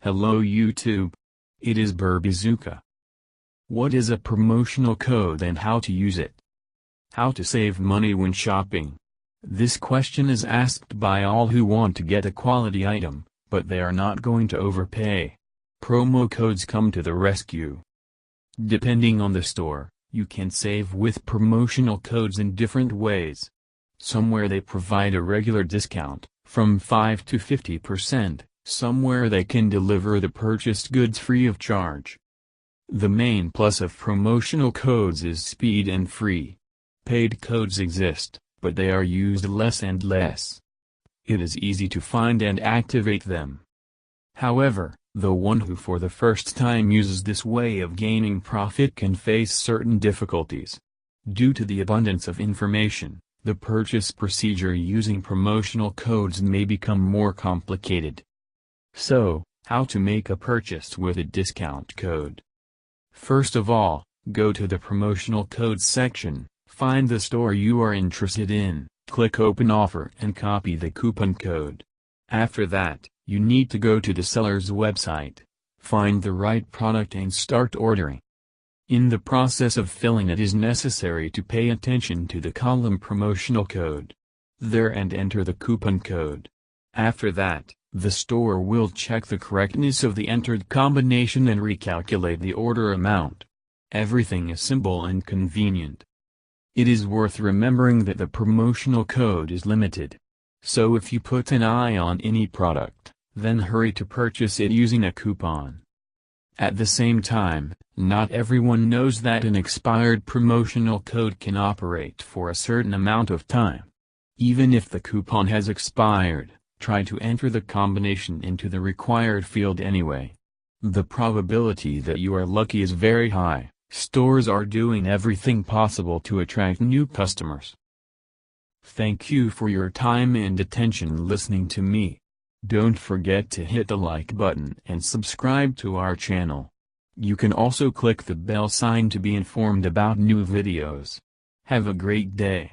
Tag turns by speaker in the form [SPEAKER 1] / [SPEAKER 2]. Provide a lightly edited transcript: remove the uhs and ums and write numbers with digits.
[SPEAKER 1] Hello YouTube. It is Burbazooka. What is a promotional code and how to use it? How to save money when shopping? This question is asked by all who want to get a quality item, but they are not going to overpay. Promo codes come to the rescue. Depending on the store, you can save with promotional codes in different ways. Somewhere they provide a regular discount, from 5 to 50%. Somewhere they can deliver the purchased goods free of charge. The main plus of promotional codes is speed and free. Paid codes exist, but they are used less and less. It is easy to find and activate them. However, the one who for the first time uses this way of gaining profit can face certain difficulties. Due to the abundance of information, the purchase procedure using promotional codes may become more complicated. So, how to make a purchase with a discount code? First of all, go to the promotional codes section, find the store you are interested in, click Open Offer and copy the coupon code. After that, you need to go to the seller's website, find the right product and start ordering. In the process of filling it is necessary to pay attention to the column promotional code. There and enter the coupon code. After that, the store will check the correctness of the entered combination and recalculate the order amount. Everything is simple and convenient. It is worth remembering that the promotional code is limited. So if you put an eye on any product, then hurry to purchase it using a coupon. At the same time, not everyone knows that an expired promotional code can operate for a certain amount of time. Even if the coupon has expired, try to enter the combination into the required field anyway. The probability that you are lucky is very high. Stores are doing everything possible to attract new customers. Thank you for your time and attention listening to me. Don't forget to hit the like button and subscribe to our channel. You can also click the bell sign to be informed about new videos. Have a great day.